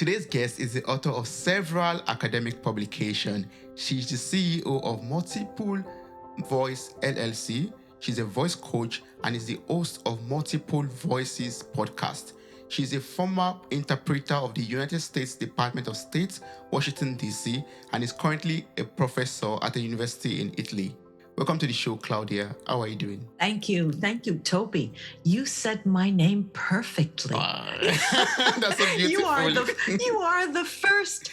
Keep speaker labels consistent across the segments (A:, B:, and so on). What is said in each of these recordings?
A: Today's guest is the author of several academic publications. She's the CEO of Multiple Voice LLC. She's a voice coach and is the host of Multiple Voices podcast. She's a former interpreter of the United States Department of State, Washington, D.C., and is currently a professor at a university in Italy. Welcome to the show, Claudia. How are you doing?
B: Thank you, Toby. You said my name perfectly.
A: That's so beautiful.
B: You are the first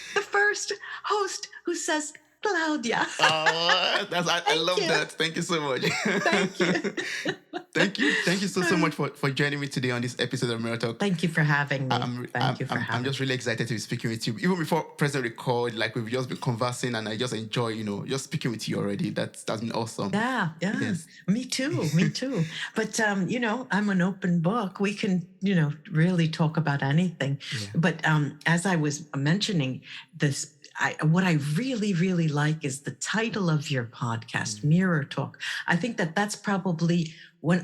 B: host who says Claudia.
A: I love that. Thank you so much.
B: Thank you.
A: Thank you so much for joining me today on this episode of Mirror Talk.
B: Thank you for having me.
A: I'm just really excited to be speaking with you. Even before pressing record, like we've just been conversing, and I just enjoy, just speaking with you already. That's been awesome.
B: Yeah. Yes. Me too. But I'm an open book. We can, really talk about anything. Yeah. But as I was mentioning this, what I really, really like is the title of your podcast, Mirror Talk. I think that's probably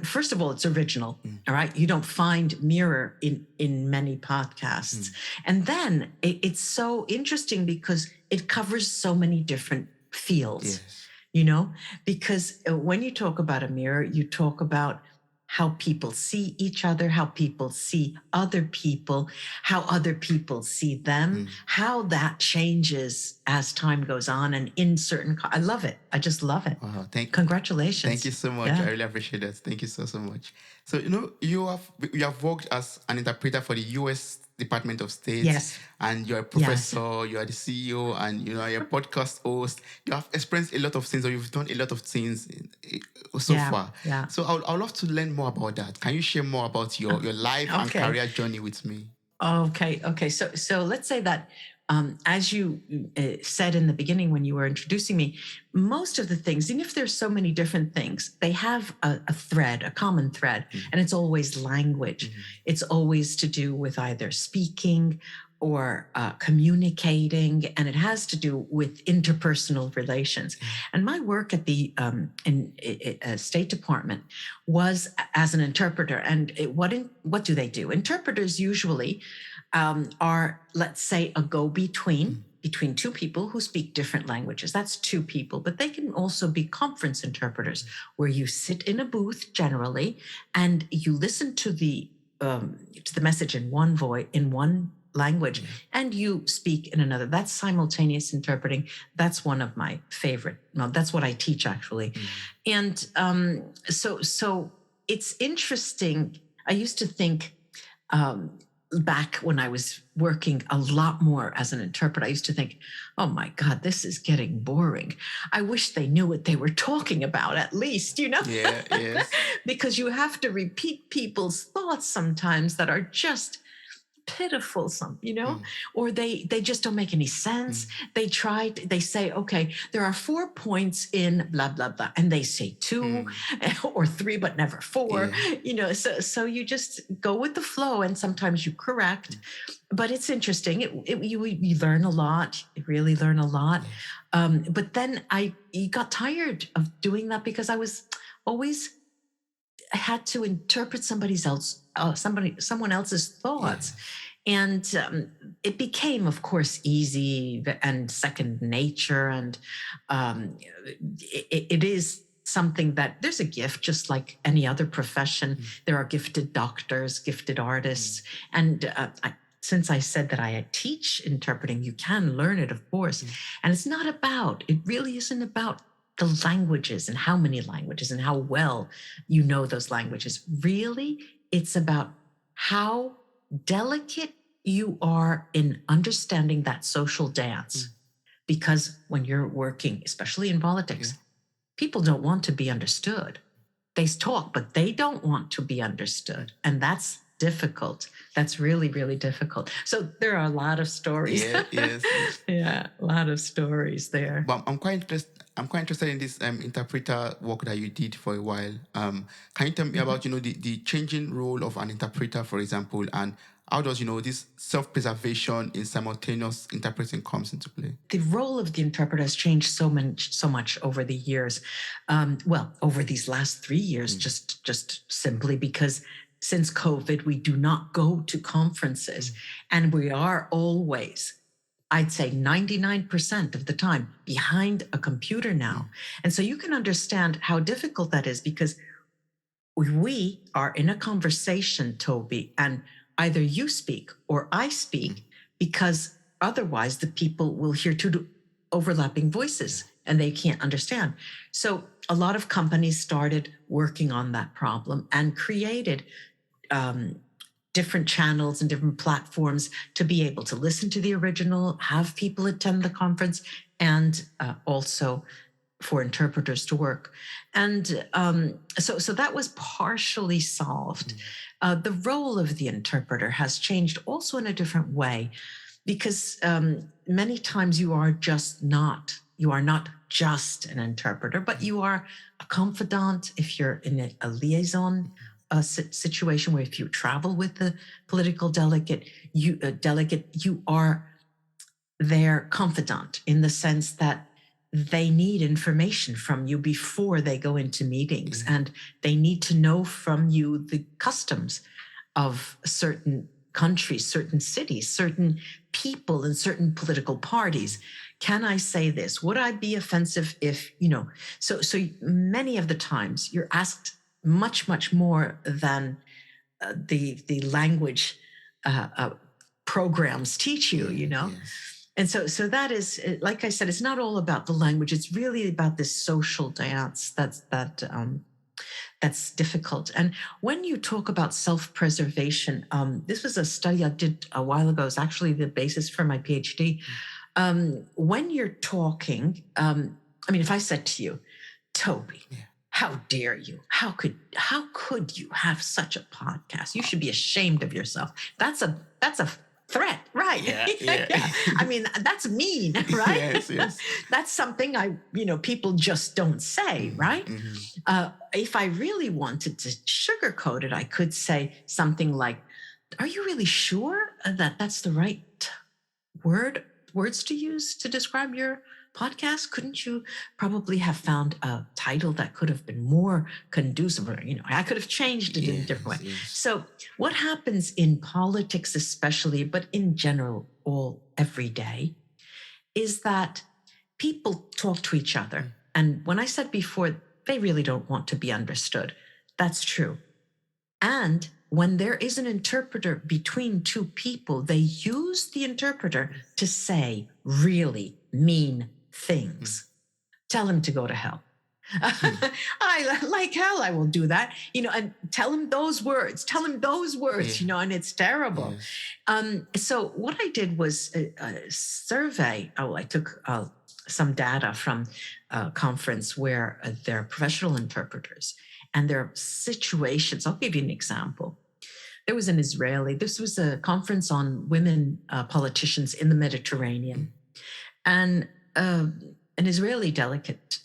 B: first of all, it's original. All right. You don't find mirror in many podcasts. And then it's so interesting because it covers so many different fields, because when you talk about a mirror, you talk about how people see each other, how people see other people, how other people see them, how that changes as time goes on. And in certain, I love it. I just love it.
A: Wow,
B: congratulations.
A: Thank you so much. Yeah. I really appreciate that. Thank you so much. So, you have worked as an interpreter for the U.S. Department of State.
B: Yes.
A: And you're a professor, you are the CEO, and you're a podcast host. You have experienced a lot of things, or you've done a lot of things so far. Yeah. So I'd love to learn more about that. Can you share more about your life and career journey with me?
B: Okay. So let's say that as you said in the beginning when you were introducing me, most of the things, even if there's so many different things, they have a common thread, and it's always language. It's always to do with either speaking or communicating, and it has to do with interpersonal relations. And my work at the State Department was as an interpreter. And what do they do? Interpreters usually are, let's say, a go-between between two people who speak different languages. That's two people, but they can also be conference interpreters, where you sit in a booth generally and you listen to the message in one language, and you speak in another. That's simultaneous interpreting. That's one of my favorite. No, that's what I teach actually. And so it's interesting. I used to think, back when I was working a lot more as an interpreter, I used to think, oh my God, this is getting boring. I wish they knew what they were talking about, at least,
A: Yeah, yes.
B: Because you have to repeat people's thoughts sometimes that are just pitiful, or they just don't make any sense. They say, okay, there are 4 points in blah, blah, blah. And they say 2 or 3, but never 4, so you just go with the flow, and sometimes you correct, but it's interesting. You learn a lot. You really learn a lot. But then I got tired of doing that because I had to interpret someone else's thoughts. And it became, of course, easy and second nature. And it is something that there's a gift, just like any other profession. There are gifted doctors, gifted artists. And since I said that I teach interpreting, you can learn it, of course. And it really isn't about the languages and how many languages and how well you know those languages. Really, it's about how delicate you are in understanding that social dance. Because when you're working, especially in politics, people don't want to be understood. They talk, but they don't want to be understood. And that's difficult. That's really, really difficult. So there are a lot of stories.
A: Yes.
B: Yeah, a lot of stories there.
A: But I'm quite interested in this interpreter work that you did for a while. Can you tell me about, the changing role of an interpreter, for example, and how does, this self-preservation in simultaneous interpreting comes into play?
B: The role of the interpreter has changed so much over the years. Over these last 3 years, just simply because since COVID, we do not go to conferences, and we are always, I'd say 99% of the time, behind a computer now. And so you can understand how difficult that is, because we are in a conversation, Toby, and either you speak or I speak, because otherwise the people will hear two overlapping voices and they can't understand. So a lot of companies started working on that problem and created different channels and different platforms to be able to listen to the original, have people attend the conference, and also for interpreters to work. And so that was partially solved. The role of the interpreter has changed also in a different way, because many times you are not just an interpreter, but you are a confidant. If you're in a liaison situation where if you travel with the political delegate, you are their confidant, in the sense that they need information from you before they go into meetings, and they need to know from you the customs of certain countries, certain cities, certain people, and certain political parties. Can I say this? Would I be offensive if, so many of the times you're asked much more than the language programs teach you, Yes. And so that is, like I said, it's not all about the language. It's really about this social dance that's difficult. And when you talk about self-preservation, this was a study I did a while ago. It's actually the basis for my PhD. When you're talking, if I said to you, Toby, how dare you? How could you have such a podcast? You should be ashamed of yourself. That's a threat, right?
A: Yeah.
B: That's mean, right?
A: Yes.
B: That's something people just don't say, right? If I really wanted to sugarcoat it, I could say something like, are you really sure that that's the right words to use to describe your podcast? Couldn't you probably have found a title that could have been more conducive? Or, I could have changed it in a different way. Yes. So what happens in politics especially, but in general, every day, is that people talk to each other. And when I said before, they really don't want to be understood. That's true. And when there is an interpreter between two people, they use the interpreter to say really mean things. Tell him to go to hell. I like hell, I will do that, and tell him those words, and it's terrible. So what I did was a survey. I took some data from a conference where there are professional interpreters and their situations. I'll give you an example. There was this was a conference on women politicians in the Mediterranean. And an Israeli delegate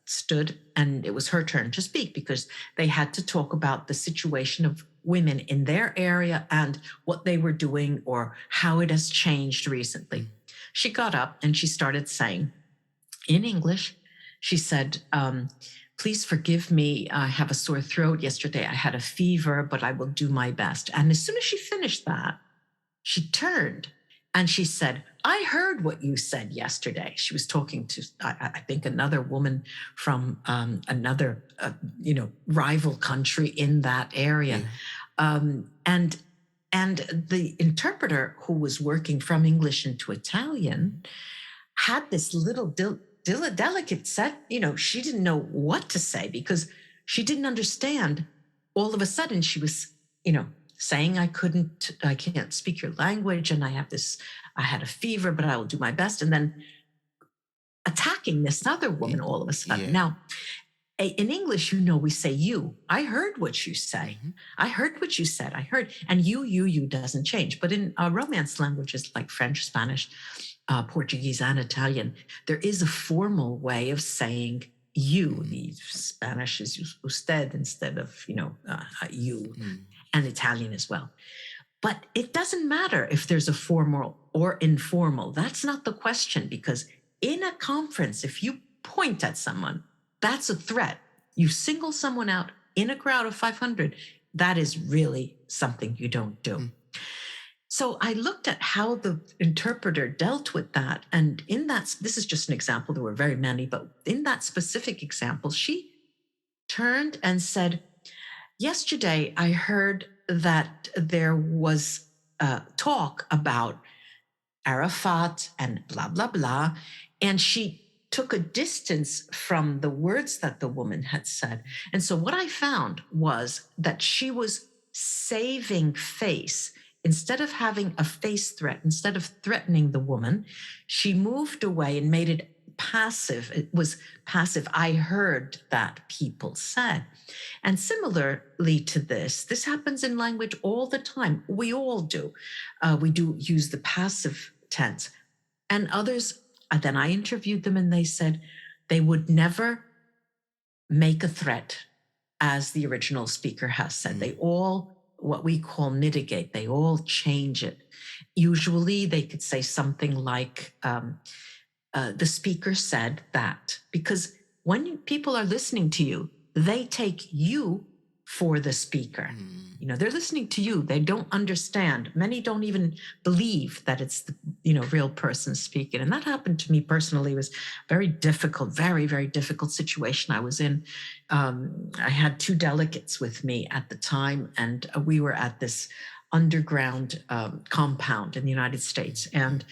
B: stood, and it was her turn to speak, because they had to talk about the situation of women in their area and what they were doing or how it has changed recently. She got up and she started saying in English, she said, please forgive me. I have a sore throat. Yesterday I had a fever, but I will do my best. And as soon as she finished that, she turned and she said, I heard what you said yesterday. She was talking to, I think, another woman from another, rival country in that area. And the interpreter, who was working from English into Italian, had this little delicate set, she didn't know what to say, because she didn't understand. All of a sudden she was, saying, I can't speak your language, and I had a fever, but I will do my best. And then attacking this other woman all of a sudden. Yeah. Now, in English, we say you. I heard what you say. I heard what you said. I heard. And you doesn't change. But in Romance languages like French, Spanish, Portuguese, and Italian, there is a formal way of saying you. The Spanish is usted instead of, you, and Italian as well. But it doesn't matter if there's a formal or informal. That's not the question, because in a conference, if you point at someone, that's a threat. You single someone out in a crowd of 500, that is really something you don't do. So I looked at how the interpreter dealt with that. And in that, this is just an example, there were very many, but in that specific example, she turned and said, yesterday I heard that there was talk about Arafat and blah, blah, blah. And she took a distance from the words that the woman had said. And so what I found was that she was saving face. Instead of having a face threat, instead of threatening the woman, she moved away and made it passive. It was passive. I heard that people said. And similarly to this happens in language all the time. We all do. We do use the passive tense. And others, then I interviewed them and they said they would never make a threat as the original speaker has said. They all, what we call mitigate, they all change it. Usually they could say something like, the speaker said that, because when people are listening to you, they take you for the speaker. They're listening to you. They don't understand. Many don't even believe that it's the, real person speaking. And that happened to me personally. It was very difficult, very, very difficult situation I was in. I had 2 delegates with me at the time, and we were at this underground compound in the United States. And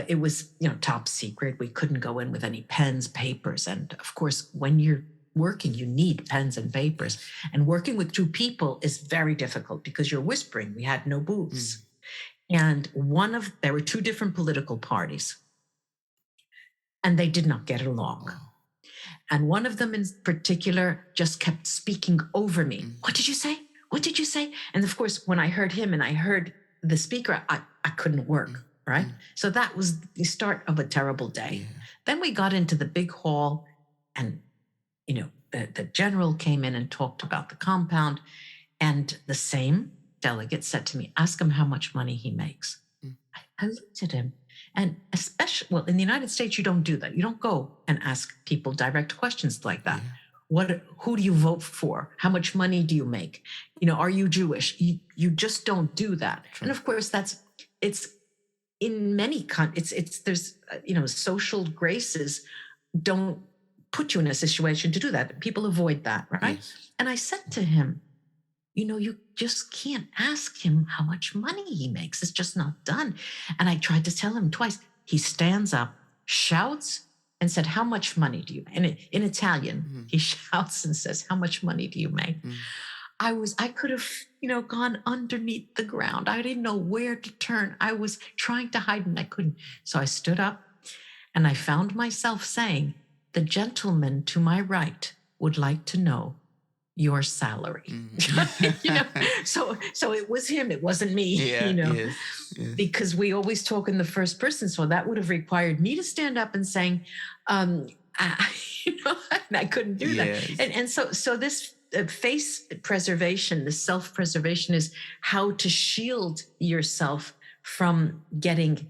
B: it was, top secret. We couldn't go in with any pens, papers. And of course, when you're working, you need pens and papers. And working with 2 people is very difficult because you're whispering. We had no booths. And there were 2 different political parties, and they did not get along. And one of them in particular just kept speaking over me. What did you say? What did you say? And of course, when I heard him and I heard the speaker, I couldn't work, right? So that was the start of a terrible day. Then we got into the big hall, and the general came in and talked about the compound, and the same delegate said to me, ask him how much money he makes. I looked at him, and especially, in the United States, you don't do that. You don't go and ask people direct questions like that. Who do you vote for? How much money do you make? Are you Jewish? You just don't do that. True. And of course, it's in many countries, there's, social graces don't put you in a situation to do that. People avoid that, right? Yes. And I said to him, you just can't ask him how much money he makes. It's just not done. And I tried to tell him twice. He stands up, shouts, and said, how much money do you make? And in Italian, he shouts and says, how much money do you make? I could have, gone underneath the ground. I didn't know where to turn. I was trying to hide and I couldn't. So I stood up and I found myself saying, the gentleman to my right would like to know your salary. So it was him, it wasn't me, yes. Because we always talk in the first person. So that would have required me to stand up and saying, and I couldn't do that. And so this face preservation, this self-preservation is how to shield yourself from getting,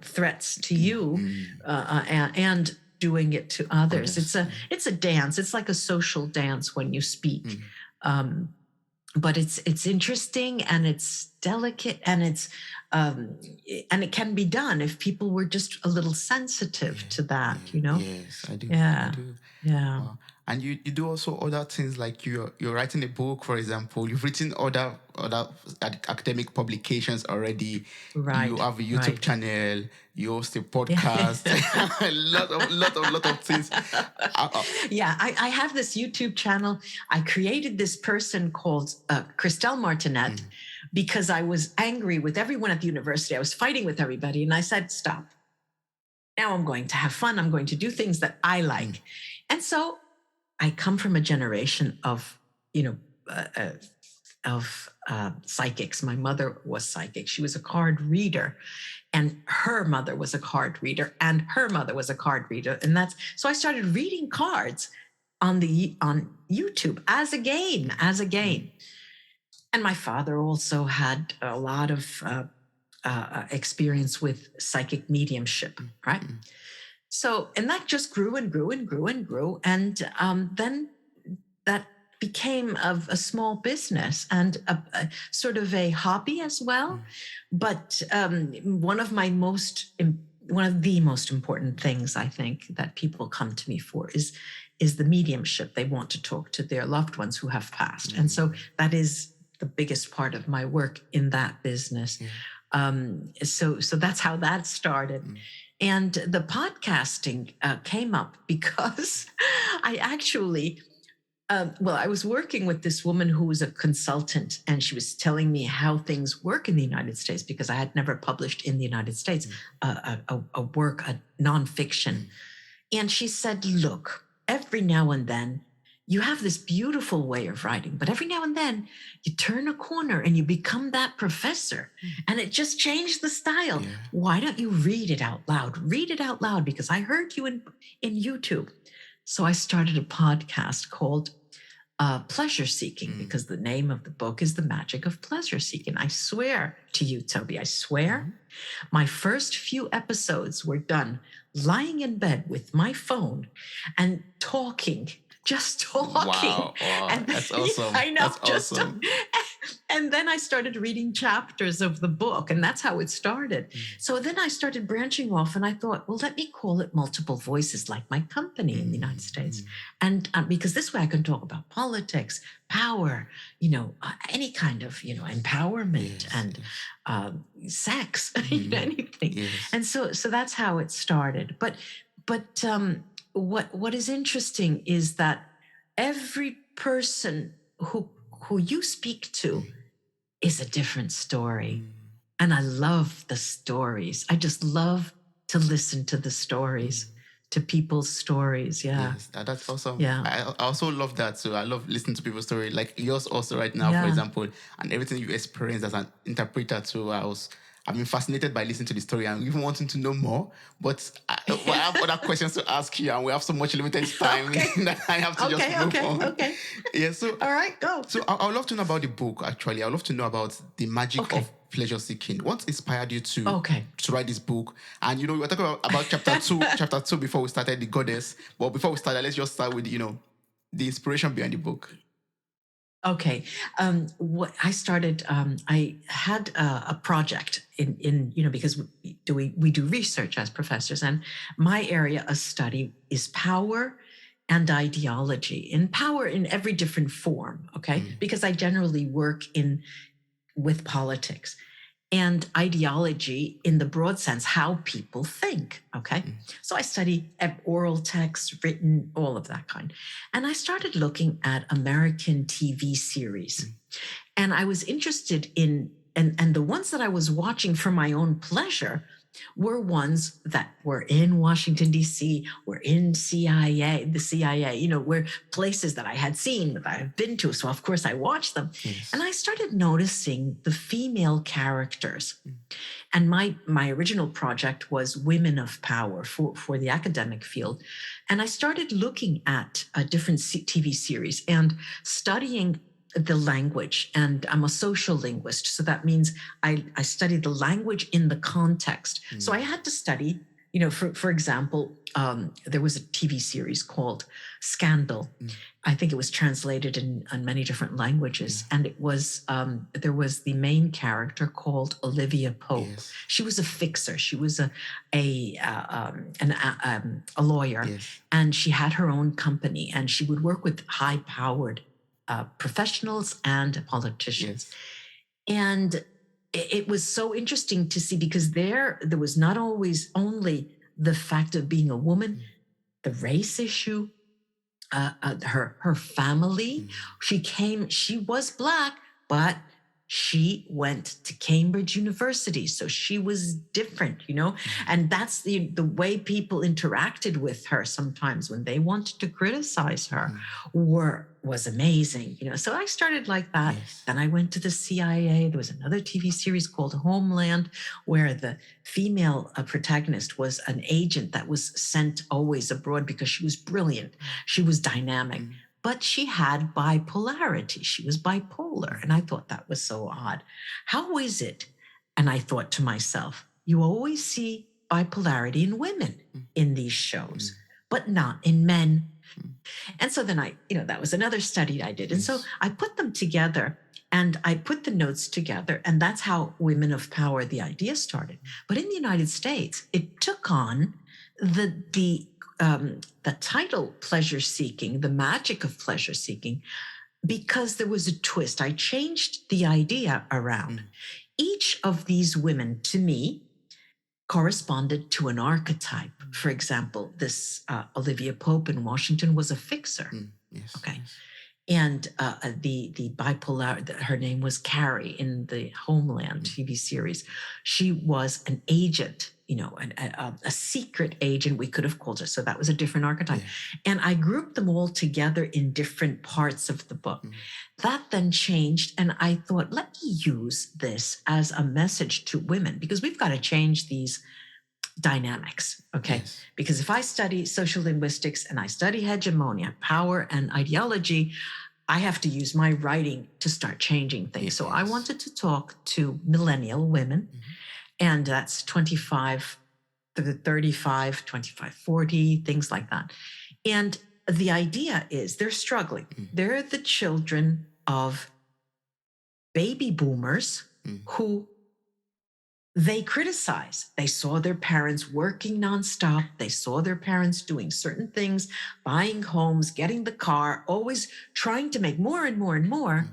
B: threats to you and doing it to others. It's a dance. It's like a social dance when you speak. But it's interesting and it's delicate and and it can be done if people were just a little sensitive to that,
A: Yes, I do.
B: Yeah.
A: I do.
B: Yeah.
A: And you do also other things like you're writing a book, for example. You've written other academic publications already.
B: Right.
A: You have a YouTube channel. You host a podcast. a lot of things.
B: Yeah, I have this YouTube channel. I created this person called Christelle Martinet because I was angry with everyone at the university. I was fighting with everybody, and I said, "Stop! Now I'm going to have fun. I'm going to do things that I like." And so I come from a generation of, psychics. My mother was psychic. She was a card reader, and her mother was a card reader, and her mother was a card reader. And so I started reading cards on YouTube as a game. And my father also had a lot of experience with psychic mediumship, right? So, and that just grew and grew and grew and grew. And then that became of a small business and a sort of a hobby as well. But one of one of the most important things I think that people come to me for is the mediumship. They want to talk to their loved ones who have passed, and so that is the biggest part of my work in that business. So that's how that started. And the podcasting came up because I actually, I was working with this woman who was a consultant, and she was telling me how things work in the United States because I had never published in the United States a work, a nonfiction. And she said, look, every now and then you have this beautiful way of writing, but every now and then you turn a corner and you become that professor and it just changed the style. Yeah. Why don't you read it out loud? Read it out loud because I heard you in YouTube. So I started a podcast called Pleasure Seeking because the name of the book is The Magic of Pleasure Seeking. I swear to you, Toby, I swear, my first few episodes were done lying in bed with my phone and talking. Just talking.
A: Wow. And that's awesome.
B: I know.
A: That's awesome.
B: And then I started reading chapters of the book, and that's how it started. So then I started branching off, and I thought, well, let me call it Multiple Voices, like my company in the United States. And because this way I can talk about politics, power, any kind of, empowerment and sex, anything. Yes. And so that's how it started. But what is interesting is that every person who you speak to is a different story. And I love the stories. I just love to listen to the stories, to people's stories. Yeah.
A: Yes, that's awesome.
B: Yeah.
A: I also love that. So I love listening to people's story, like yours also right now, for example, and everything you experienced as an interpreter too. I've been fascinated by listening to the story and even wanting to know more. But I have other questions to ask you, and we have so much limited time that I have to just move on.
B: Okay.
A: Yeah. So
B: all right, go.
A: So I would love to know about the book. Actually, I would love to know about the magic of pleasure seeking. What inspired you to write this book? And we were talking about chapter 2, chapter 2 before we started the goddess. But before we start, let's just start with the inspiration behind the book.
B: Okay. What I started, I had a project in because we do research as professors, and my area of study is power and ideology, and power in every different form. Okay, because I generally work with politics. And ideology in the broad sense, how people think, okay? So I study oral text, written, all of that kind. And I started looking at American TV series. And I was interested in, and the ones that I was watching for my own pleasure were ones that were in Washington, D.C., were in the CIA, were places that I had seen, that I had been to. So, of course, I watched them. Yes. And I started noticing the female characters. And my original project was Women of Power for the academic field. And I started looking at different TV series and studying the language, and I'm a social linguist. So that means I study the language in the context. So I had to study, for example, there was a TV series called Scandal. I think it was translated in many different languages. And it was, there was the main character called Olivia Pope. Yes. She was a fixer. She was a lawyer, and she had her own company, and she would work with high-powered professionals and politicians. Yes. And it was so interesting to see, because there was not always only the fact of being a woman, the race issue, her family. She was Black, but she went to Cambridge University, so she was different, and that's the way people interacted with her sometimes when they wanted to criticize her was amazing, So I started like that. Yes. Then I went to the CIA. There was another TV series called Homeland, where the female protagonist was an agent that was sent always abroad because she was brilliant. She was dynamic. But she had bipolarity. She was bipolar. And I thought that was so odd. How is it? And I thought to myself, you always see bipolarity in women in these shows, but not in men. And so then that was another study I did. And so I put them together and I put the notes together, and that's how Women of Power, the idea started. But in the United States, it took on the title pleasure seeking, the magic of pleasure seeking, because there was a twist. I changed the idea around. Each of these women, to me, corresponded to an archetype. For example, this Olivia Pope in Washington was a fixer.
A: Yes.
B: Okay.
A: Yes.
B: And the bipolar, her name was Carrie in the Homeland TV series. She was an agent, a secret agent, we could have called her. So that was a different archetype. Yeah. And I grouped them all together in different parts of the book. That then changed. And I thought, let me use this as a message to women, because we've got to change these dynamics, okay? Yes. Because if I study social linguistics and I study hegemonia, power, and ideology, I have to use my writing to start changing things. Yes. So I wanted to talk to millennial women, and that's 25 to 35, 25, 40, things like that. And the idea is they're struggling. They're the children of baby boomers who they criticize. They saw their parents working nonstop. They saw their parents doing certain things, buying homes, getting the car, always trying to make more and more and more.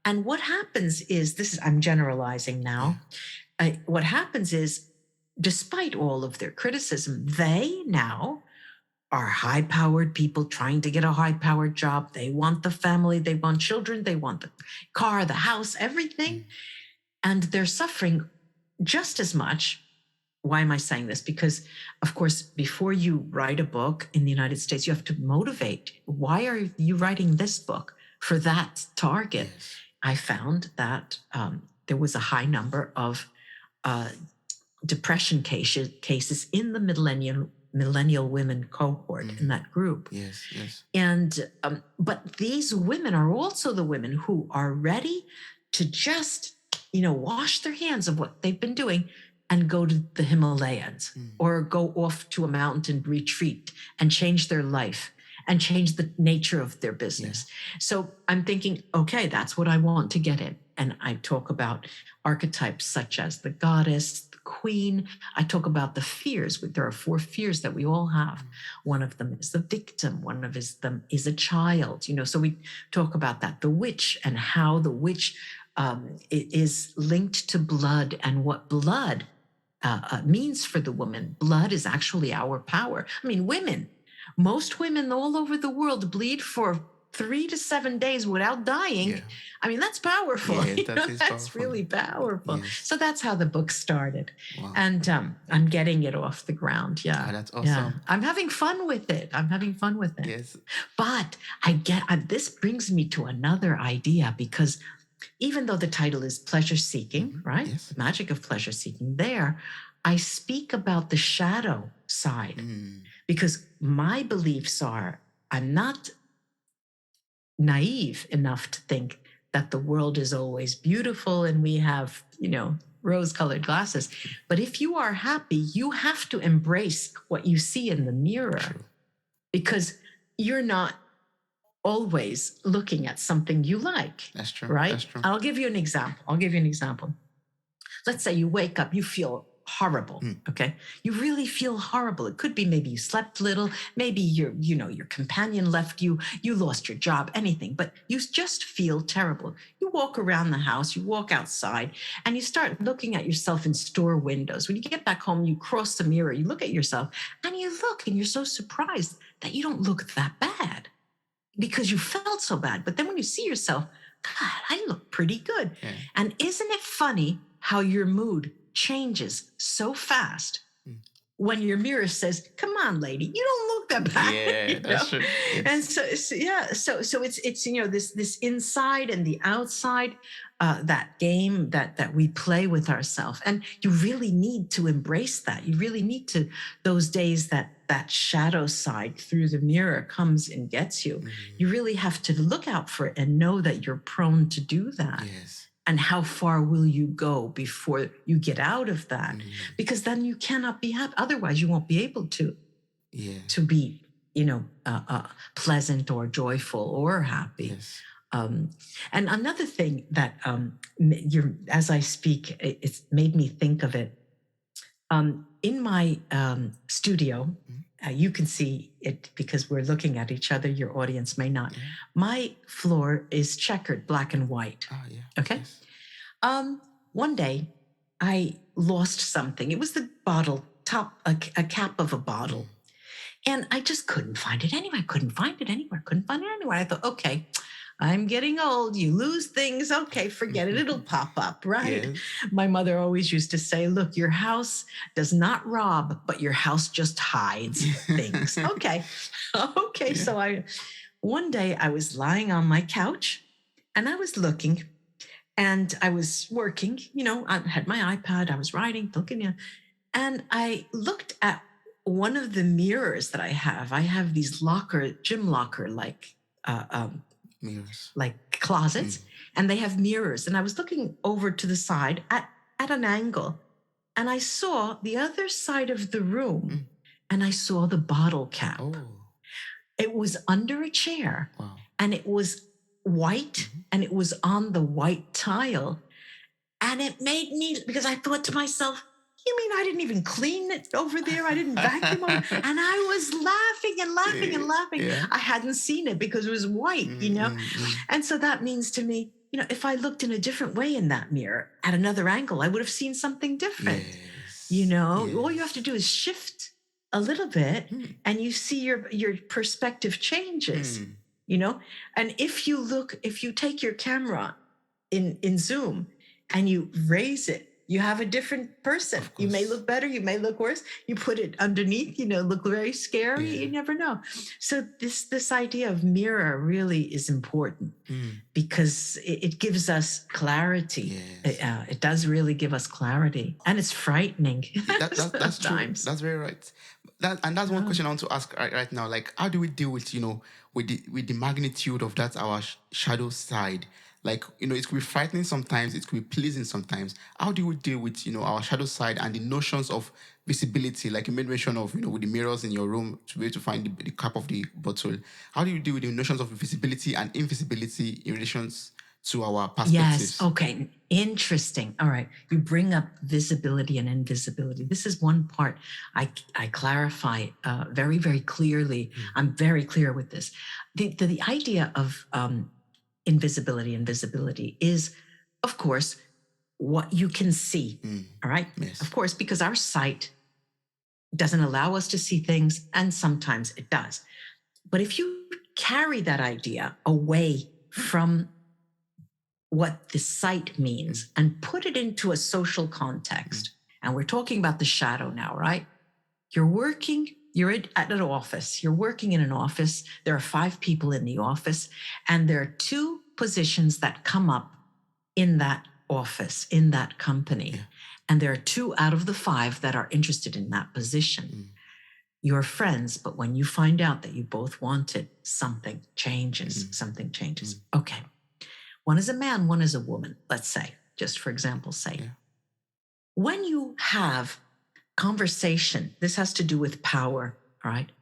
B: And what happens is, I'm generalizing now. What happens is, despite all of their criticism, they now are high-powered people trying to get a high-powered job. They want the family, they want children, they want the car, the house, everything. And they're suffering just as much. Why am I saying this? Because, of course, before you write a book in the United States, you have to motivate. Why are you writing this book for that target? Yes. I found that there was a high number of depression cases in the millennial women cohort in that group.
A: Yes, yes.
B: And but these women are also the women who are ready to just wash their hands of what they've been doing and go to the Himalayas or go off to a mountain retreat and change their life and change the nature of their business. Yeah. So I'm thinking, okay, that's what I want to get in. And I talk about archetypes such as the goddess, the queen. I talk about the fears. There are 4 fears that we all have. One of them is the victim. One of them is a child. So we talk about that. The witch, and how the witch it is linked to blood, and what blood means for the woman. Blood is actually our power. I mean, most women all over the world bleed for 3 to 7 days without dying. Yeah. I mean, that's powerful.
A: Yeah, that's powerful.
B: Really powerful.
A: Yes.
B: So that's how the book started.
A: Wow.
B: And I'm getting it off the ground. Yeah.
A: Oh, that's awesome.
B: Yeah. I'm having fun with it.
A: Yes.
B: But this brings me to another idea, because even though the title is pleasure seeking, right?
A: Yes.
B: The magic of pleasure seeking, there, I speak about the shadow side, because my beliefs are, I'm not naive enough to think that the world is always beautiful and we have, rose-colored glasses. But if you are happy, you have to embrace what you see in the mirror. True. Because you're not always looking at something you like.
A: That's true.
B: Right?
A: That's true.
B: I'll give you an example. Let's say you wake up, you feel horrible. Okay. You really feel horrible. It could be maybe you slept little, maybe your companion left you, you lost your job, anything, but you just feel terrible. You walk around the house, you walk outside, and you start looking at yourself in store windows. When you get back home, you cross the mirror, you look at yourself, and you look, and you're so surprised that you don't look that bad, because you felt so bad. But then when you see yourself, God, I look pretty good. Yeah. And isn't it funny how your mood changes so fast when your mirror says, come on, lady, you don't look that bad.
A: Yeah, that's true. Yes.
B: And so it's this inside and the outside, that game that we play with ourselves. And you really need to embrace that. You really need to, those days that shadow side through the mirror comes and gets you, you really have to look out for it and know that you're prone to do that.
A: Yes.
B: And how far will you go before you get out of that? Because then you cannot be happy. Otherwise, you won't be able to be, pleasant or joyful or happy.
A: Yes.
B: And another thing that as I speak, it's made me think of it. In my studio, you can see it because we're looking at each other. Your audience may not.
A: Yeah.
B: My floor is checkered, black and white.
A: Ah, yeah.
B: Okay.
A: Yes.
B: One day, I lost something. It was the bottle top, a cap of a bottle. And I just couldn't find it anywhere. Couldn't find it anywhere. I thought, okay, I'm getting old. You lose things. Okay, forget it. It'll pop up, right?
A: Yes.
B: My mother always used to say, look, your house does not rob, but your house just hides things. Okay. Okay.
A: Yeah.
B: So one day I was lying on my couch and I was looking and I was working, I had my iPad, I was writing, looking, and I looked at one of the mirrors that I have. I have these gym locker like
A: mirrors,
B: like closets, and they have mirrors. And I was looking over to the side at an angle, and I saw the other side of the room, and I saw the bottle cap.
A: Oh.
B: It was under a chair,
A: wow.
B: And it was white, and it was on the white tile. And it made me, because I thought to myself, you mean I didn't even clean it over there? I didn't vacuum over? And I was laughing and laughing and laughing.
A: Yeah.
B: I hadn't seen it because it was white, And so that means to me, if I looked in a different way in that mirror at another angle, I would have seen something different.
A: Yes.
B: All you have to do is shift a little bit and you see your perspective changes, And if you take your camera in Zoom and you raise it, you have a different person. You may look better, you may look worse. You put it underneath, look very scary. You never know. So this idea of mirror really is important because it gives us clarity.
A: Yes.
B: It does really give us clarity, and it's frightening.
A: That's true. That's very right. That's one question I want to ask right now. Like, how do we deal with with the magnitude of that our shadow side? Like, it could be frightening sometimes, it could be pleasing sometimes. How do we deal with, our shadow side and the notions of visibility? Like you made mention of, with the mirrors in your room to be able to find the cap of the bottle. How do you deal with the notions of visibility and invisibility in relations to our perspectives?
B: Yes. Okay. Interesting. All right. You bring up visibility and invisibility. This is one part I clarify very, very clearly. I'm very clear with this. The idea of invisibility and visibility is, of course, what you can see. All right.
A: Yes.
B: Of course, because our sight doesn't allow us to see things, and sometimes it does. But if you carry that idea away from what the sight means and put it into a social context, and we're talking about the shadow now, right? You're at an office. You're working in an office. There are 5 people in the office, and there are 2 positions that come up in that office, in that company.
A: Yeah.
B: And there are 2 out of the 5 that are interested in that position. You're friends, but when you find out that you both want it, something changes. Something changes. Okay. One is a man, one is a woman, let's say, just for example's sake.
A: Yeah.
B: When you have conversation, this has to do with power, all right?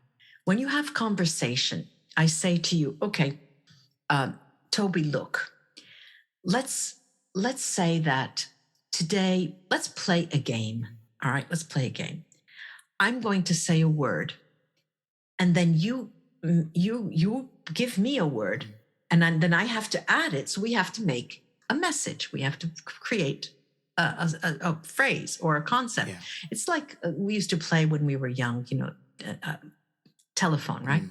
B: When you have conversation, I say to you, okay, Toby, look, let's say that today, let's play a game, all right? Let's play a game. I'm going to say a word, and then you give me a word, and then I have to add it. So we have to make a message. We have to create a phrase or a concept.
A: Yeah.
B: It's like we used to play when we were young, telephone, right?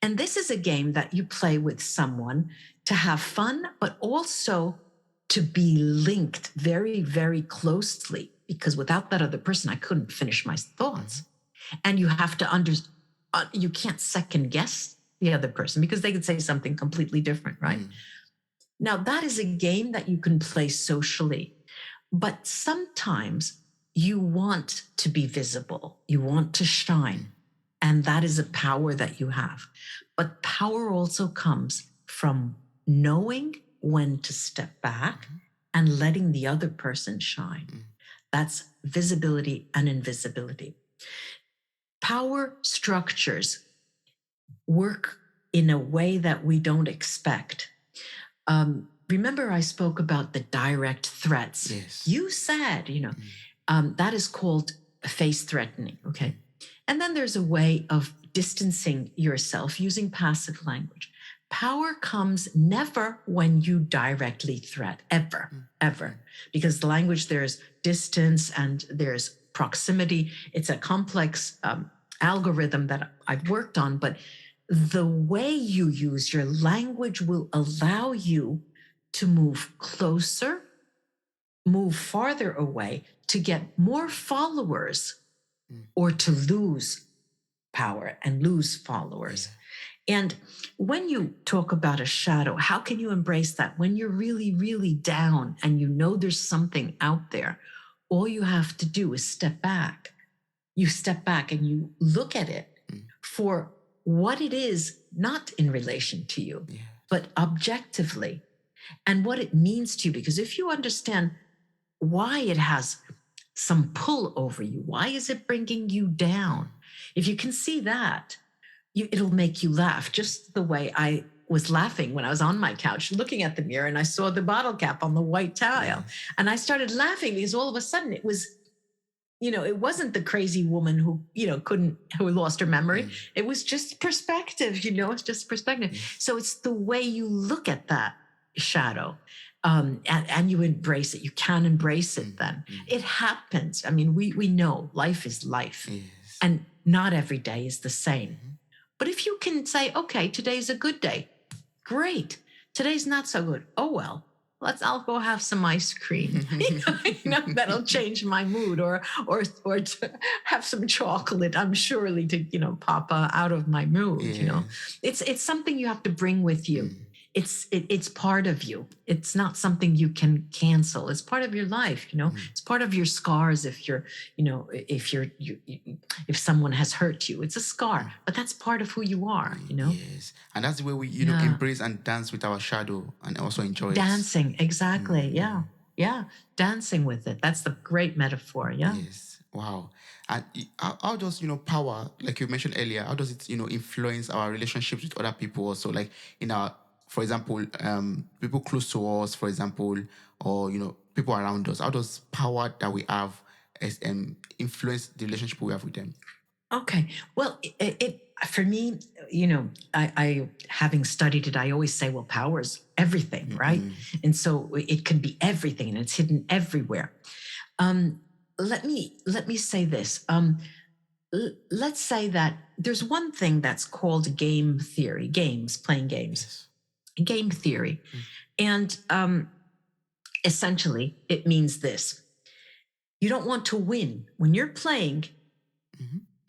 B: And this is a game that you play with someone to have fun, but also to be linked very, very closely, because without that other person, I couldn't finish my thoughts. And you have to you can't second guess the other person because they could say something completely different, right? Now, that is a game that you can play socially, but sometimes you want to be visible, you want to shine, and that is a power that you have. But power also comes from knowing when to step back and letting the other person shine. That's visibility and invisibility. Power structures work in a way that we don't expect. Remember, I spoke about the direct threats.
A: Yes.
B: You said, that is called face threatening. Okay. And then there's a way of distancing yourself using passive language. Power comes never when you directly threat, ever. Because the language, there's distance and there's proximity. It's a complex algorithm that I've worked on, but the way you use your language will allow you to move closer, move farther away, to get more followers, or to lose power and lose followers. Yeah. And when you talk about a shadow, how can you embrace that? When you're really, really down and you know there's something out there, all you have to do is step back. You step back and you look at it for what it is, not in relation to you, but objectively, and what it means to you. Because if you understand why it has some pull over you, why is it bringing you down? If you can see that, it'll make you laugh, just the way I was laughing when I was on my couch looking at the mirror and I saw the bottle cap on the white tile. And I started laughing because all of a sudden it was, it wasn't the crazy woman who, who lost her memory. It was just perspective, it's just perspective. So it's the way you look at that shadow. And you embrace it. You can embrace it then. It happens. I mean, we know life is life. Yes. And not every day is the same. But if you can say, okay, today's a good day. Great. Today's not so good. Oh, well, I'll go have some ice cream. That'll change my mood, or to have some chocolate. I'm surely to, pop out of my mood. Yes. It's something you have to bring with you. It's part of you. It's not something you can cancel. It's part of your life. It's part of your scars. If if someone has hurt you, it's a scar, but that's part of who you are.
A: Yes, and that's the way we embrace and dance with our shadow and also enjoy
B: dancing. Exactly. Yeah. Dancing with it. That's the great metaphor. Yeah.
A: Yes. Wow. And how does power, like you mentioned earlier, how does it influence our relationships with other people also, like in our, for example, people close to us, for example, or people around us? How does power that we have influence the relationship we have with them?
B: Okay. Well, it for me, I having studied it, I always say, well, power is everything, right? And so it can be everything, and it's hidden everywhere. Let me say this. Let's say that there's one thing that's called game theory, playing games. Yes. Game theory. And essentially, it means this. You don't want to win. When you're playing,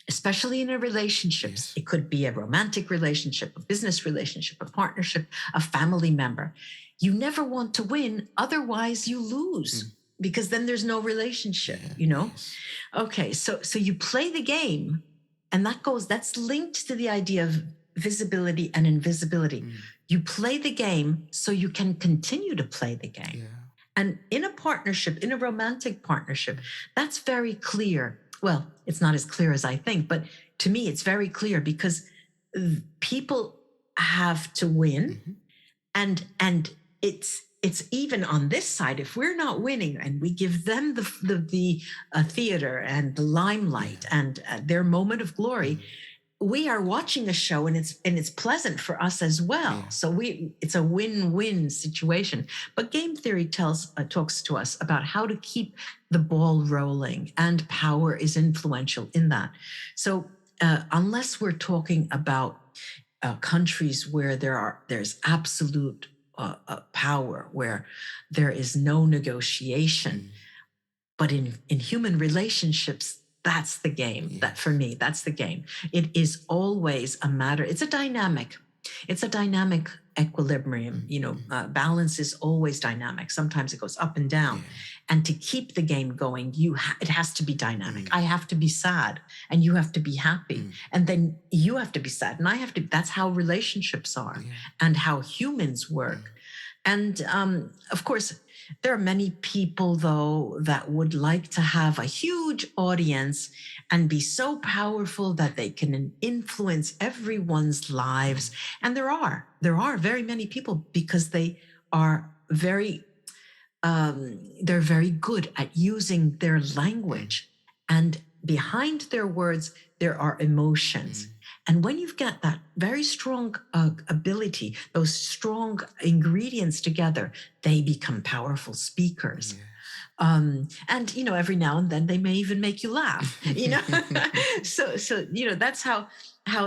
B: especially in a relationship, it could be a romantic relationship, a business relationship, a partnership, a family member. You never want to win, otherwise you lose, because then there's no relationship, Okay, so you play the game, and that's linked to the idea of visibility and invisibility. You play the game so you can continue to play the game. Yeah. And in a partnership, in a romantic partnership, that's very clear. Well, it's not as clear as I think, but to me, it's very clear, because people have to win. And it's even on this side, if we're not winning and we give them the theater and the limelight and their moment of glory, we are watching a show, and it's pleasant for us as well. Yeah. So it's a win-win situation. But game theory talks to us about how to keep the ball rolling, and power is influential in that. So unless we're talking about countries where there's absolute power, where there is no negotiation, but in human relationships, that's the game. Yes. That for me, that's the game. It is always a matter. It's a dynamic equilibrium. Balance is always dynamic. Sometimes it goes up and down. And to keep the game going, it has to be dynamic. I have to be sad, and you have to be happy, and then you have to be sad, and I have to. That's how relationships are, and how humans work. And of course, there are many people, though, that would like to have a huge audience and be so powerful that they can influence everyone's lives. And there are very many people because they are they're very good at using their language. And behind their words, there are emotions. And when you've got that very strong ability, those strong ingredients together, they become powerful speakers. And every now and then they may even make you laugh. So that's how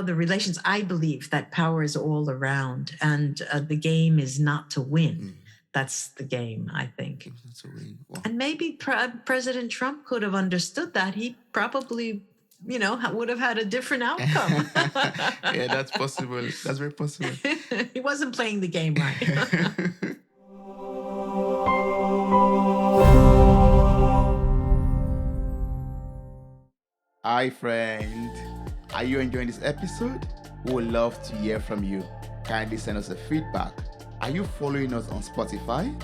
B: the relations. I believe that power is all around, and the game is not to win. That's the game, I think.
A: Wow.
B: And maybe President Trump could have understood that. He probably, would have had a different outcome.
A: Yeah, that's possible. That's very possible.
B: He wasn't playing the game right.
A: Hi, friend. Are you enjoying this episode? We would love to hear from you. Kindly send us a feedback. Are you following us on Spotify,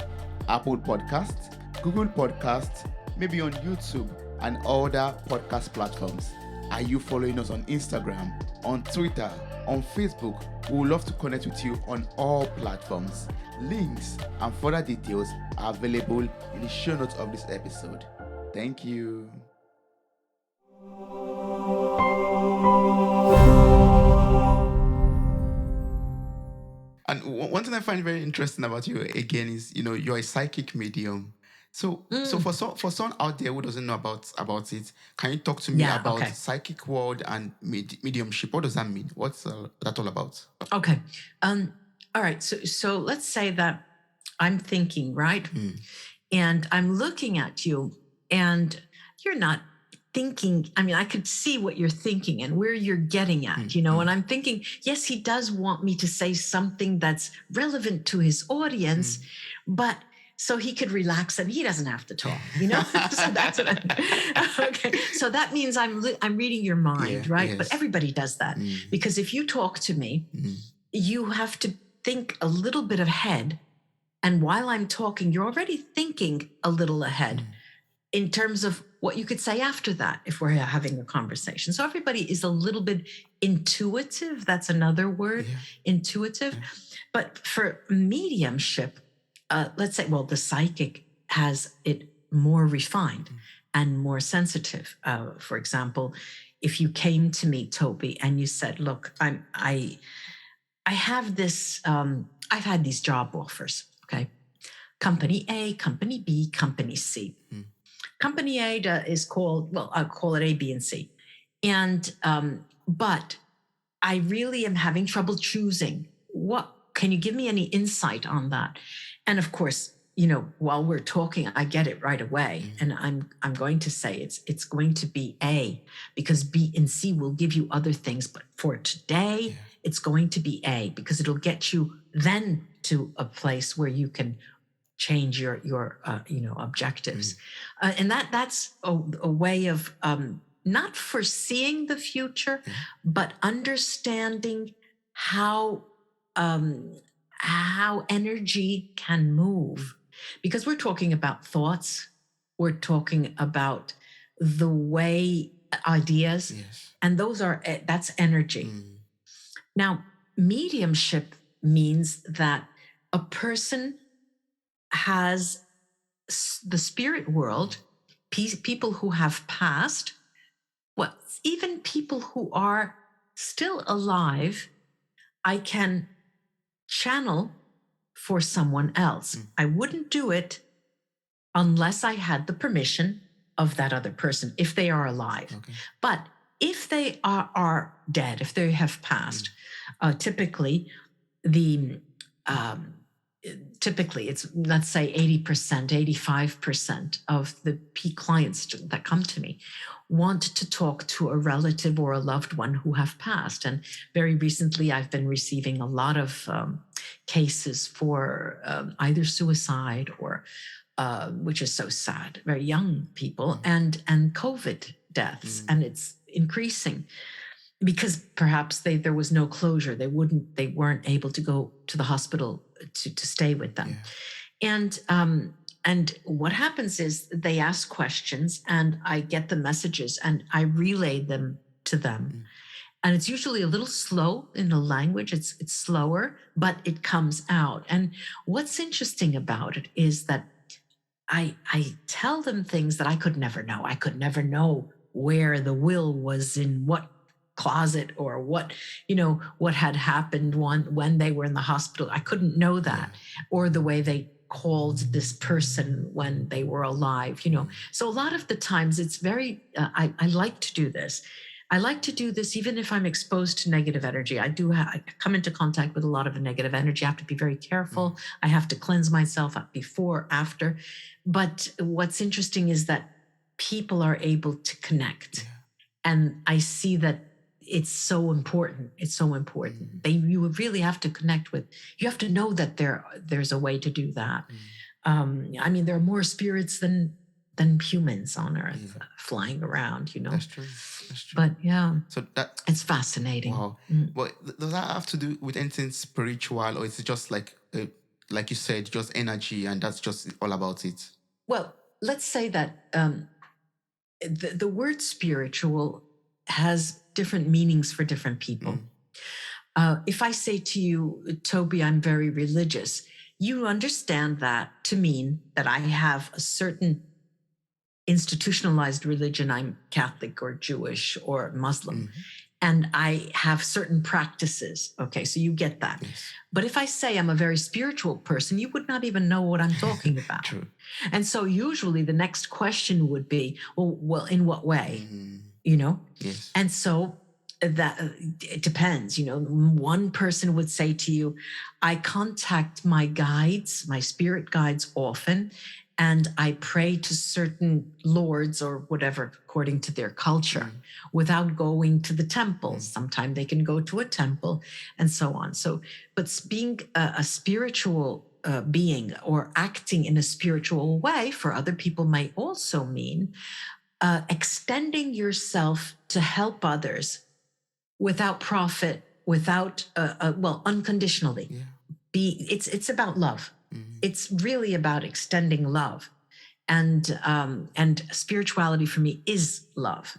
A: Apple Podcasts, Google Podcasts, maybe on YouTube and other podcast platforms? Are you following us on Instagram, on Twitter, on Facebook? We would love to connect with you on all platforms. Links and further details are available in the show notes of this episode. Thank you. And one thing I find very interesting about you again is, you're a psychic medium. So for someone out there who doesn't know about it, can you talk to me about psychic world and mediumship? What does that mean? What's that all about?
B: Okay. All right. So let's say that I'm thinking, right? And I'm looking at you and you're not thinking. I mean, I could see what you're thinking and where you're getting at, and I'm thinking, yes, he does want me to say something that's relevant to his audience, but so he could relax and he doesn't have to talk, So that's what okay. So that means I'm reading your mind, right? Yes. But everybody does that because if you talk to me, you have to think a little bit ahead. And while I'm talking, you're already thinking a little ahead in terms of what you could say after that if we're having a conversation. So everybody is a little bit intuitive. That's another word, intuitive. But for mediumship, let's say, the psychic has it more refined and more sensitive. For example, if you came to me, Toby, and you said, look, I have this, I've had these job offers, okay? Company A, company B, company C. Company A is called, I'll call it A, B, and C. And, but I really am having trouble choosing. Can you give me any insight on that? And of course, while we're talking, I get it right away. And I'm going to say it's going to be A, because B and C will give you other things. But for today, it's going to be A, because it'll get you then to a place where you can change your objectives. And that's a way of not foreseeing the future, but understanding how energy can move. Because we're talking about thoughts, we're talking about the way ideas, and that's energy. Now, mediumship means that a person has the spirit world, people who have passed, even people who are still alive, I can channel for someone else. I wouldn't do it unless I had the permission of that other person, if they are alive. Okay. But if they are dead, if they have passed, typically it's, let's say 80%, 85% of the clients that come to me want to talk to a relative or a loved one who have passed. And very recently, I've been receiving a lot of cases for either suicide or, which is so sad, very young people, and COVID deaths, and it's increasing. because perhaps there was no closure. They weren't able to go to the hospital to stay with them.
A: Yeah.
B: And what happens is they ask questions and I get the messages and I relay them to them. And it's usually a little slow in the language. It's slower, but it comes out. And what's interesting about it is that I tell them things that I could never know. I could never know where the will was, in what closet, or what had happened when they were in the hospital. I couldn't know that, or the way they called this person when they were alive. So a lot of the times it's very. I like to do this. I like to do this even if I'm exposed to negative energy. I come into contact with a lot of negative energy. I have to be very careful. I have to cleanse myself before, after. But what's interesting is that people are able to connect. And I see that it's so important. It's so important. You really have to connect with, you have to know that there's a way to do that. I mean, there are more spirits than humans on Earth flying around,
A: That's true.
B: But yeah,
A: so
B: it's fascinating.
A: Wow. Well, does that have to do with anything spiritual, or is it just like you said, just energy, and that's just all about it?
B: Well, let's say that the word spiritual has different meanings for different people. If I say to you, Toby, I'm very religious, you understand that to mean that I have a certain institutionalized religion. I'm Catholic or Jewish or Muslim, and I have certain practices. Okay, so you get that.
A: Yes.
B: But if I say I'm a very spiritual person, you would not even know what I'm talking about.
A: True.
B: And so usually the next question would be, well, in what way?
A: Yes.
B: And so that it depends. One person would say to you, I contact my guides, my spirit guides often, and I pray to certain lords or whatever, according to their culture, without going to the temples. Sometimes they can go to a temple and so on. So, but being a spiritual being or acting in a spiritual way for other people might also mean extending yourself to help others without profit, without, unconditionally. It's about love. It's really about extending love, and spirituality for me is love.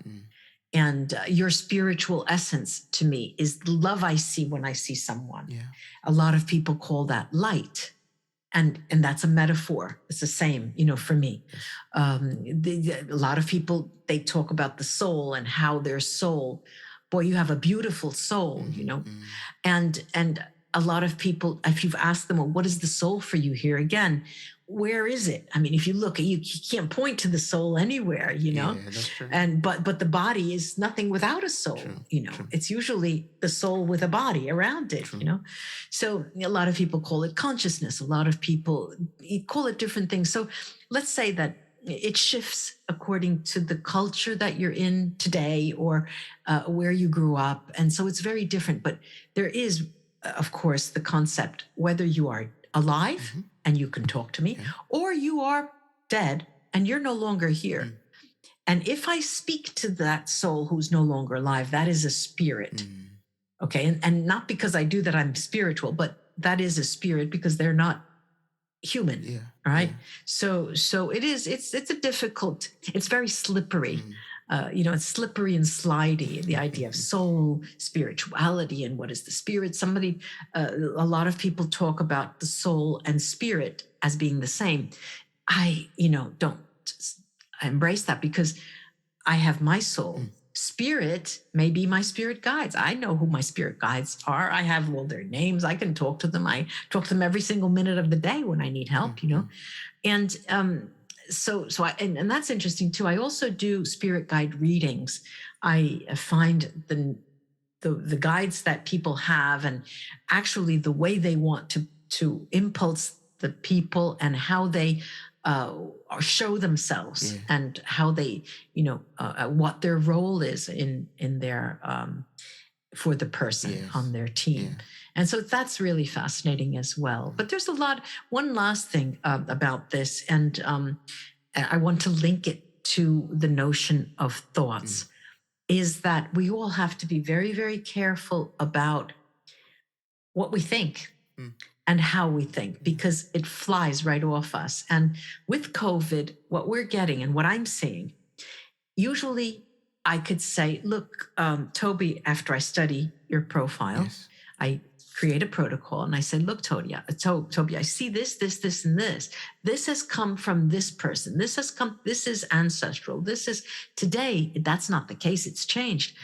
B: And your spiritual essence to me is the love I see when I see someone. A lot of people call that light, and that's a metaphor. It's the same, for me. A lot of people, they talk about the soul and how their soul. Boy, you have a beautiful soul, and a lot of people, if you've asked them, well, what is the soul for you? Here again, where is it? I mean, if you look, you can't point to the soul anywhere,
A: Yeah, that's true.
B: And but the body is nothing without a soul.
A: True.
B: It's usually the soul with a body around it.
A: True.
B: So a lot of people call it consciousness. A lot of people call it different things. So let's say that it shifts according to the culture that you're in today, or where you grew up, and so it's very different. But there is, of course, the concept whether you are alive and you can talk to me, or you are dead and you're no longer here. And if I speak to that soul who's no longer alive, that is a spirit. Okay, and not because I do that I'm spiritual, but that is a spirit because they're not human. All right. So it's a difficult, it's very slippery. It's slippery and slidey, the idea of soul, spirituality, and what is the spirit. A lot of people talk about the soul and spirit as being the same. I don't embrace that, because I have my soul. Spirit may be my spirit guides. I know who my spirit guides are. I have their names. I can talk to them. I talk to them every single minute of the day when I need help, And so and that's interesting too. I also do spirit guide readings. I find the guides that people have, and actually the way they want to impulse the people, and how they or show themselves, and how they, what their role is in their for the person on their team. And so that's really fascinating as well. But there's one last thing about this, and I want to link it to the notion of thoughts. is that we all have to be very, very careful about what we think and how we think, because it flies right off us. And with COVID, what we're getting and what I'm seeing, usually I could say, look, Toby, after I study your profile,
A: Yes.
B: I create a protocol and I said, look, Toby, I see this, and this. This has come from this person. This is ancestral. This is today. That's not the case. It's changed.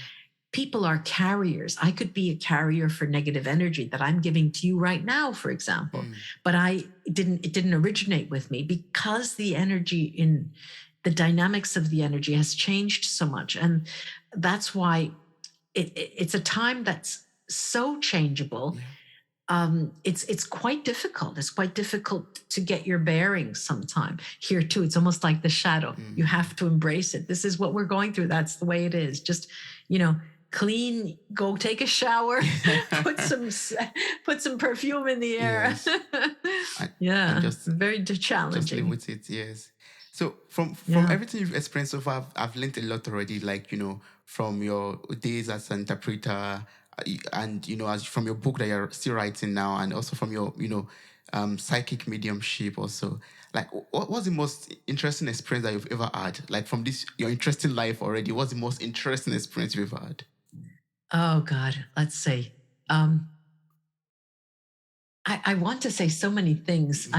B: People are carriers. I could be a carrier for negative energy that I'm giving to you right now, for example. But it didn't originate with me, because the energy in the dynamics of the energy has changed so much. And that's why it's a time that's so changeable. It's quite difficult. It's quite difficult to get your bearings sometime. Here too, it's almost like the shadow. You have to embrace it. This is what we're going through. That's the way it is. Just, clean, go take a shower, put some perfume in the air.
A: Yes. And just
B: very challenging.
A: Just live with it, yes. So from everything you've experienced so far, I've learned a lot already, like, from your days as an interpreter, and, as from your book that you're still writing now, and also from your, psychic mediumship also. Like, what was the most interesting experience that you've ever had? Like, from your interesting life already, what's the most interesting experience you've ever had?
B: Oh, God, let's see. I want to say so many things.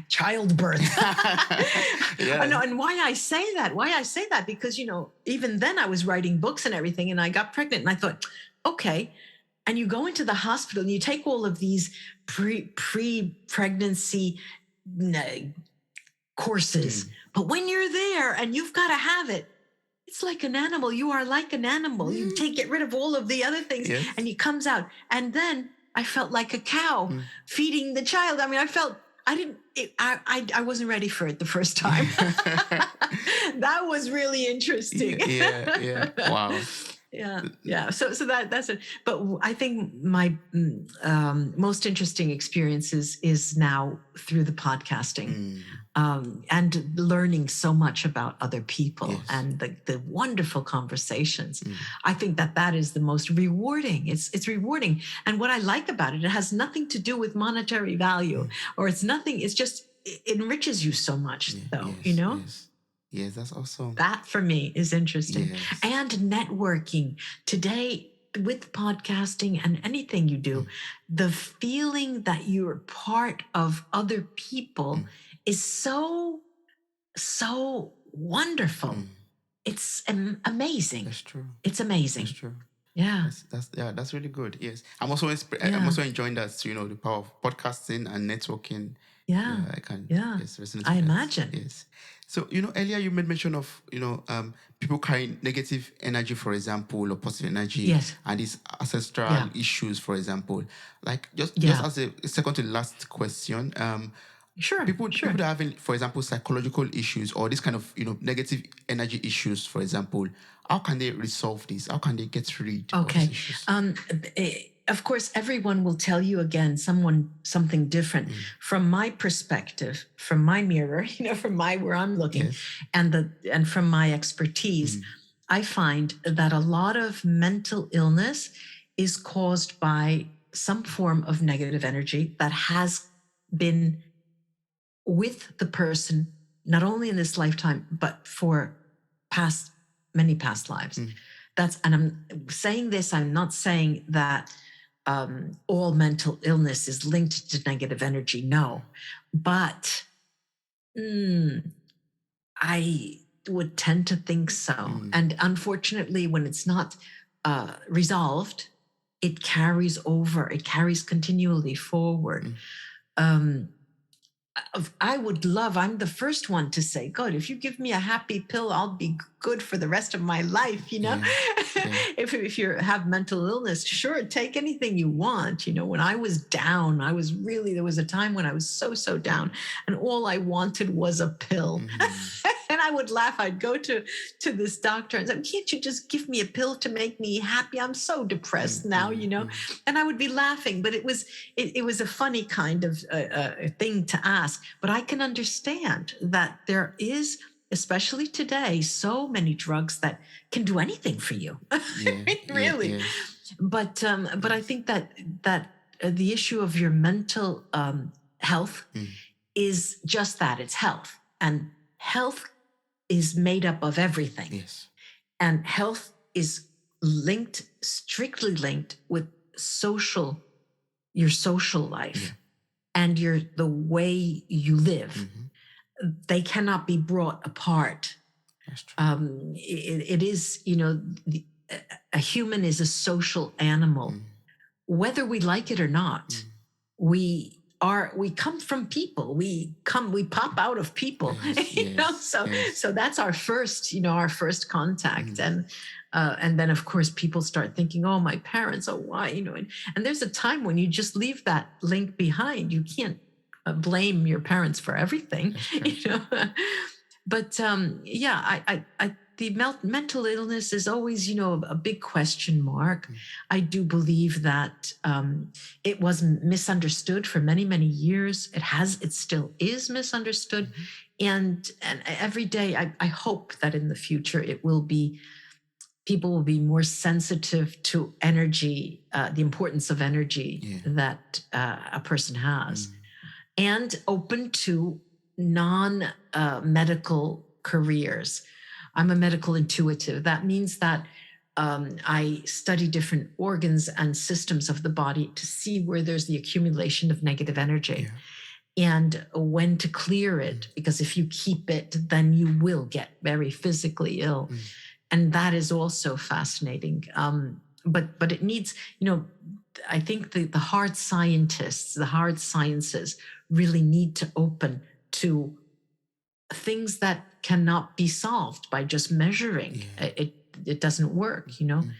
B: Childbirth. I know, and why I say that, because, even then I was writing books and everything, and I got pregnant, and I thought, okay. And you go into the hospital and you take all of these pre-pregnancy courses. But when you're there and you've got to have it, it's like an animal. You are like an animal. You get rid of all of the other things, and it comes out. And then I felt like a cow feeding the child. I mean, I wasn't ready for it the first time. That was really interesting.
A: Yeah. Wow.
B: Yeah. So that's it. But I think my most interesting experiences is now through the podcasting, and learning so much about other people and the wonderful conversations. I think that is the most rewarding. It's rewarding. And what I like about it has nothing to do with monetary value, or it's just, it enriches you so much, though,
A: Yes, that's awesome.
B: That for me is interesting. Yes. And networking today with podcasting and anything you do, the feeling that you're part of other people is so wonderful. It's amazing.
A: That's true.
B: It's amazing.
A: That's true.
B: Yeah.
A: That's really good. Yes. I'm also enjoying that, the power of podcasting and networking.
B: Yeah.
A: I can.
B: Yeah.
A: Yes, resonate.
B: I imagine.
A: Yes. So, earlier you made mention of, people carrying negative energy, for example, or positive energy, and these ancestral issues, for example. Like, just as a second to last question, people that are having, for example, psychological issues or this kind of, negative energy issues, for example, how can they resolve this? How can they get rid of these issues?
B: Of course, everyone will tell you again something different. From my perspective, from my mirror, from where I'm looking, and from my expertise, I find that a lot of mental illness is caused by some form of negative energy that has been with the person, not only in this lifetime, but for many past lives. And I'm saying this, I'm not saying that all mental illness is linked to negative energy. No, but I would tend to think so. And unfortunately, when it's not resolved, it carries over. It carries continually forward. I'm the first one to say, God, if you give me a happy pill, I'll be good for the rest of my life, If you have mental illness, sure, take anything you want. When I was down, there was a time when I was so down, and all I wanted was a pill. And I would laugh. I'd go to this doctor and say, can't you just give me a pill to make me happy? I'm so depressed now, And I would be laughing, but it was a funny kind of thing to ask. But I can understand that there is especially today, so many drugs that can do anything for you.
A: Yeah, yeah,
B: Really.
A: yes,
B: But I
A: yes.
B: think that the issue of your mental health
A: Mm,
B: is just that, it's health. And health is made up of everything.
A: yes,
B: And health is strictly linked with your social life
A: yeah,
B: and the way you live.
A: mm-hmm.
B: They cannot be brought apart.
A: That's true.
B: It is, a human is a social animal.
A: Mm,
B: Whether we like it or not,
A: mm,
B: we come from people. We pop out of people.
A: yes, yes,
B: So
A: yes.
B: that's our first contact.
A: Mm,
B: And then of course people start thinking, oh, my parents, oh, why, and there's a time when you just leave that link behind. You can't blame your parents for everything.
A: that's true.
B: But yeah, the mental illness is always, a big question mark.
A: Mm,
B: I do believe that it was misunderstood for many, many years. It still is misunderstood.
A: mm-hmm.
B: And every day, I hope that in the future people will be more sensitive to energy, the importance of energy
A: Yeah.
B: that a person has,
A: Mm,
B: and open to non-medical careers. I'm a medical intuitive. That means that I study different organs and systems of the body to see where there's the accumulation of negative energy
A: yeah.
B: and when to clear it. Because if you keep it, then you will get very physically ill.
A: Mm,
B: And that is also fascinating. But it needs, I think the hard scientists, the hard sciences really need to open to things that cannot be solved by just measuring.
A: yeah.
B: It doesn't work.
A: Mm,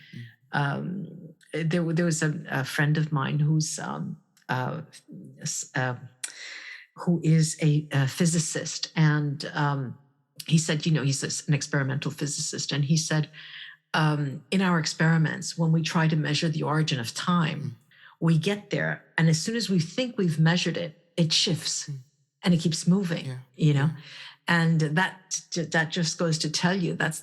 A: mm,
B: There was a friend of mine uh, who is a physicist, and he said, he's an experimental physicist, and he said, in our experiments, when we try to measure the origin of time,
A: mm,
B: we get there, and as soon as we think we've measured it, it shifts
A: mm,
B: and it keeps moving,
A: yeah.
B: Yeah.
A: Yeah.
B: And that just goes to tell you that's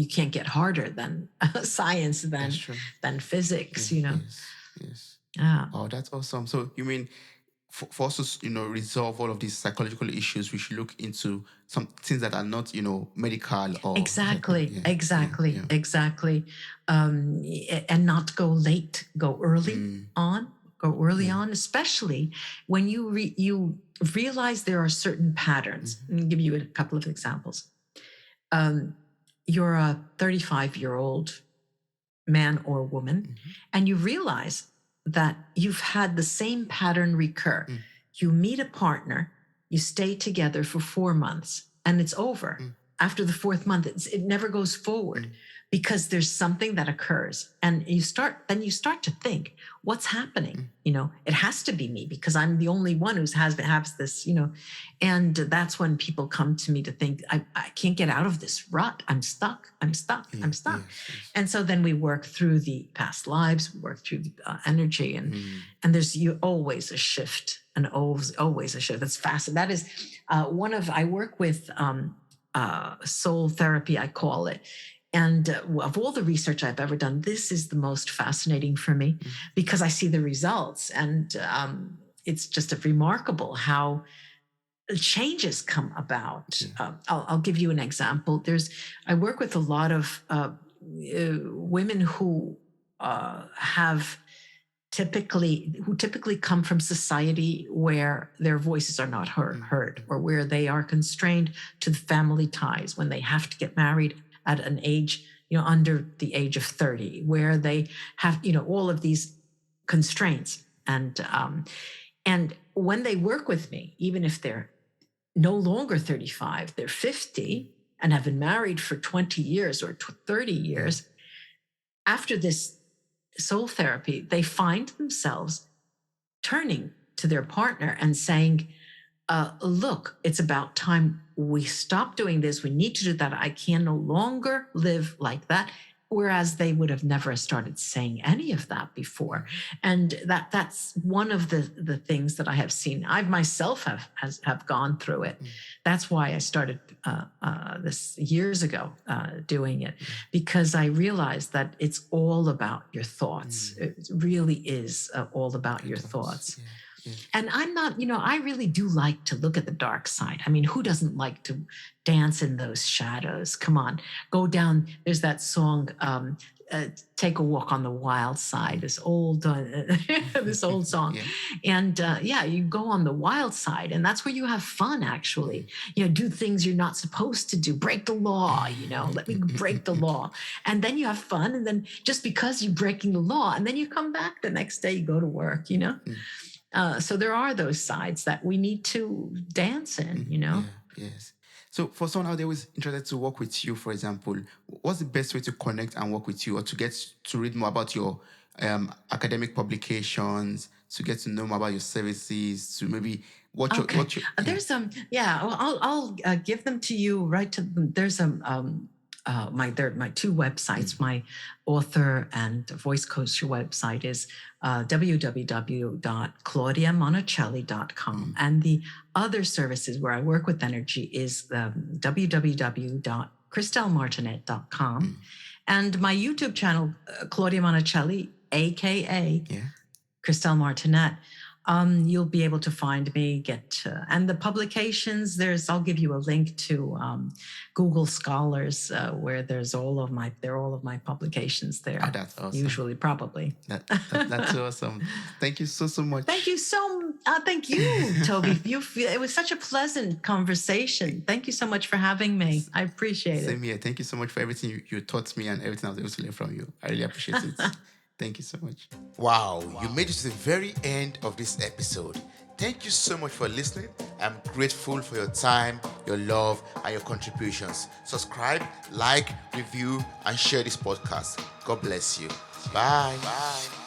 B: you can't get harder than science,
A: That's true.
B: than physics,
A: Yes, yes.
B: Yeah.
A: Oh, that's awesome. So you mean for us to, resolve all of these psychological issues, we should look into some things that are not, medical or
B: Exactly,
A: yeah,
B: exactly,
A: yeah,
B: exactly. And not go late, go early
A: Mm,
B: on, go early
A: yeah.
B: on, especially when you realize there are certain patterns.
A: Mhm.
B: Let me give you a couple of examples. You're a 35-year-old man or woman,
A: Mhm.
B: and you realize that you've had the same pattern recur.
A: Mm.
B: You meet a partner, you stay together for 4 months, and it's over.
A: Mm.
B: After the 4th month, it never goes forward
A: Mm.
B: because there's something that occurs, and you start to think, what's happening? It has to be me because I'm the only one who has this, and that's when people come to me to think, I can't get out of this rut. I'm stuck. I'm stuck.
A: Yeah,
B: I'm stuck.
A: yes.
B: And so then we work through the past lives, we work through the energy, and there's always a shift, and always a shift. That's fascinating. That is I work with soul therapy, I call it. And of all the research I've ever done, this is the most fascinating for me because I see the results, and it's just remarkable how changes come about. I'll give you an example. I work with a lot of women who typically come from society where their voices are not heard, or where they are constrained to the family ties when they have to get married at an age, under the age of 30, where they have, all of these constraints. And when they work with me, even if they're no longer 35, they're 50 and have been married for 20 years or 30 years, after this soul therapy, they find themselves turning to their partner and saying, look, it's about time we stop doing this. We need to do that. I can no longer live like that. whereas they would have never started saying any of that before. And that's one of the things that I have seen. I myself have gone through it. That's why I started this years ago doing it, because I realized that it's all about your thoughts. It really is all about your thoughts. And I'm not, I really do like to look at the dark side. I mean, who doesn't like to dance in those shadows? Come on, go down. There's that song, Take a Walk on the Wild Side, this old song. And you go on the wild side, and that's where you have fun, actually. Do things you're not supposed to do, break the law, let me break the law. And then you have fun. And then just because you're breaking the law, and then you come back the next day, you go to work, So there are those sides that we need to dance in,
A: Yes. So for someone out there who is interested to work with you, for example, what's the best way to connect and work with you, or to get to read more about your academic publications, to get to know more about your services, to maybe
B: There's I'll give them to you right to them. There's my two websites. My author and voice coach website is www.claudiamonacelli.com, and the other services where I work with energy is www.christelmartinet.com, and my YouTube channel, Claudia Monacelli, aka Christelle Martinet. You'll be able to find me, and the publications, I'll give you a link to Google Scholars, where there's all of my publications there.
A: Oh, that's awesome.
B: Usually, probably.
A: That's awesome. Thank you so much.
B: Thank you thank you, Toby. It was such a pleasant conversation. Thank you so much for having me. I appreciate it.
A: Same here. Thank you so much for everything you taught me and everything I was able to learn from you. I really appreciate it. Thank you so much. Wow, you made it to the very end of this episode. Thank you so much for listening. I'm grateful for your time, your love, and your contributions. Subscribe, like, review, and share this podcast. God bless you. Bye. Bye.